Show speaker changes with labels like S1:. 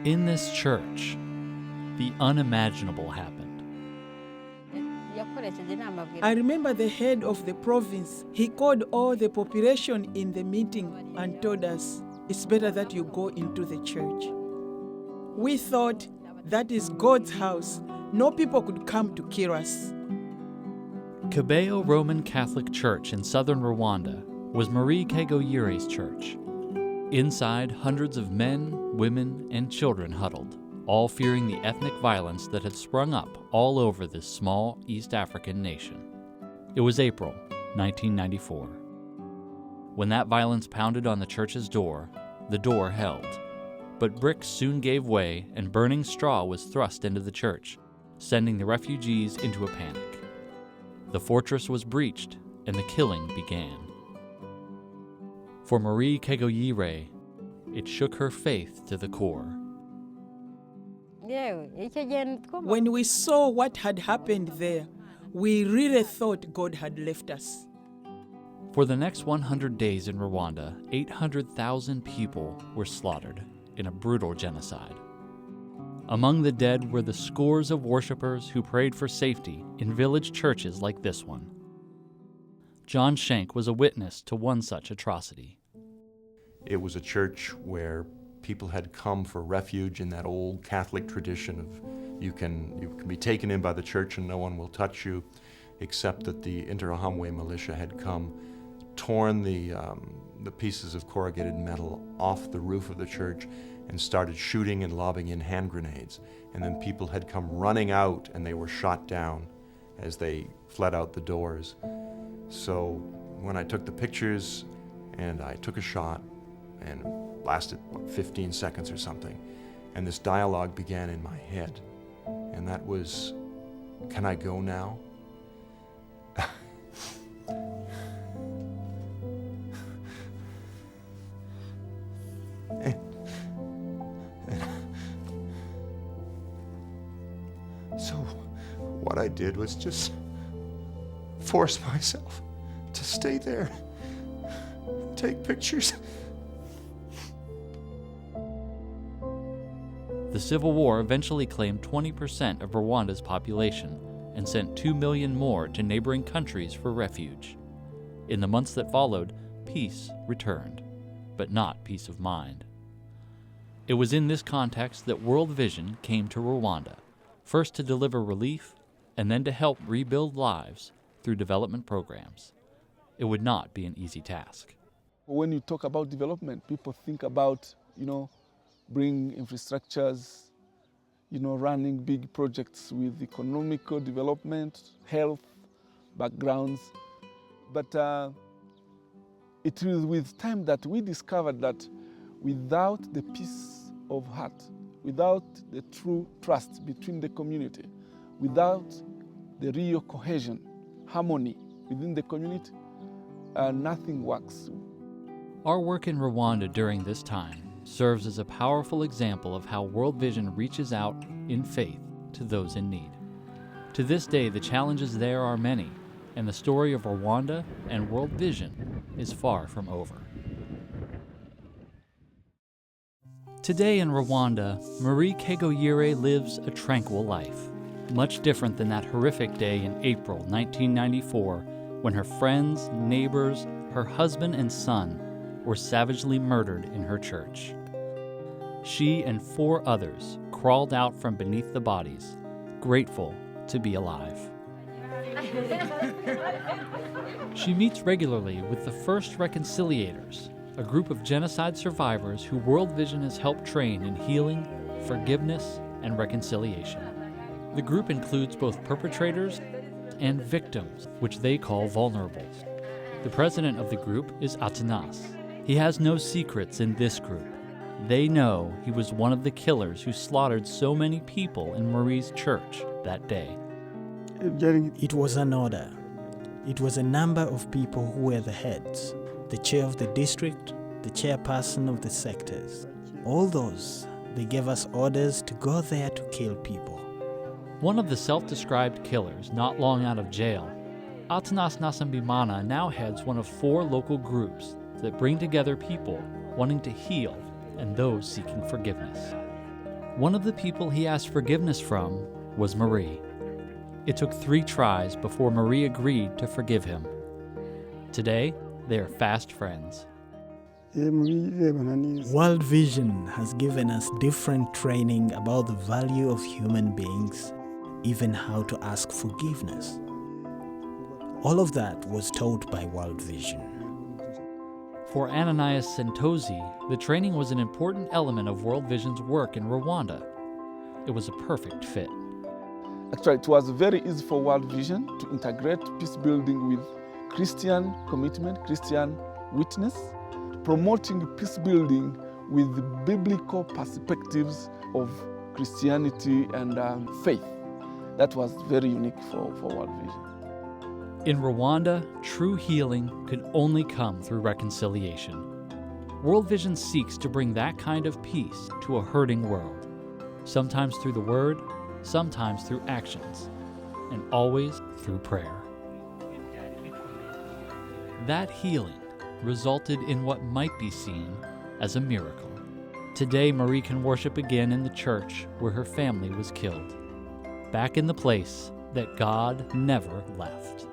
S1: In this church, the unimaginable happened.
S2: I remember the head of the province. He called all the population in the meeting and told us, it's better that you go into the church. We thought that is God's house. No people could come to kill us.
S1: Kibeho Roman Catholic Church in southern Rwanda was Marie Kegoyire's church. Inside, hundreds of men, women, and children huddled, all fearing the ethnic violence that had sprung up all over this small East African nation. It was April 1994. When that violence pounded on the church's door, the door held. But bricks soon gave way and burning straw was thrust into the church, sending the refugees into a panic. The fortress was breached and the killing began. For Marie Kegoyire, it shook her faith to the core.
S2: When we saw what had happened there, we really thought God had left us.
S1: For the next 100 days in Rwanda, 800,000 people were slaughtered in a brutal genocide. Among the dead were the scores of worshipers who prayed for safety in village churches like this one. John Schenk was a witness to one such atrocity.
S3: It was a church where people had come for refuge in that old Catholic tradition of you can be taken in by the church and no one will touch you, except that the Interahamwe militia had come, torn the pieces of corrugated metal off the roof of the church and started shooting and lobbing in hand grenades. And then people had come running out and they were shot down as they fled out the doors. So when I took the pictures and I took a shot and lasted 15 seconds or something, and this dialogue began in my head, and that was, "Can I go now?" So what I did was just force myself to stay there, take pictures.
S1: The Civil War eventually claimed 20% of Rwanda's population and sent 2 million more to neighboring countries for refuge. In the months that followed, peace returned, but not peace of mind. It was in this context that World Vision came to Rwanda, first to deliver relief and then to help rebuild lives through development programs. It would not be an easy task.
S4: When you talk about development, people think about, bring infrastructures, running big projects with economical development, health backgrounds. But it was with time that we discovered that without the peace of heart, without the true trust between the community, without the real cohesion, harmony within the community, nothing works.
S1: Our work in Rwanda during this time serves as a powerful example of how World Vision reaches out in faith to those in need. To this day, the challenges there are many, and the story of Rwanda and World Vision is far from over. Today in Rwanda, Marie Kegoyire lives a tranquil life, much different than that horrific day in April 1994 when her friends, neighbors, her husband and son were savagely murdered in her church. She and 4 others crawled out from beneath the bodies, grateful to be alive. She meets regularly with the First Reconciliators, a group of genocide survivors who World Vision has helped train in healing, forgiveness, and reconciliation. The group includes both perpetrators and victims, which they call vulnerables. The president of the group is Atanas. He has no secrets in this group. They know he was one of the killers who slaughtered so many people in Marie's church that day.
S5: It was an order. It was a number of people who were the heads, the chair of the district, the chairperson of the sectors. All those, they gave us orders to go there to kill people.
S1: One of the self-described killers not long out of jail, Atanas Nasambimana now heads one of 4 local groups that bring together people wanting to heal and those seeking forgiveness. One of the people he asked forgiveness from was Marie. It took 3 tries before Marie agreed to forgive him. Today, they are fast friends.
S5: World Vision has given us different training about the value of human beings, even how to ask forgiveness. All of that was taught by World Vision.
S1: For Ananias Sentosi, the training was an important element of World Vision's work in Rwanda. It was a perfect fit.
S4: Actually, it was very easy for World Vision to integrate peace building with Christian commitment, Christian witness, promoting peace building with the biblical perspectives of Christianity and faith. That was very unique for World Vision.
S1: In Rwanda, true healing could only come through reconciliation. World Vision seeks to bring that kind of peace to a hurting world, sometimes through the word, sometimes through actions, and always through prayer. That healing resulted in what might be seen as a miracle. Today, Marie can worship again in the church where her family was killed, back in the place that God never left.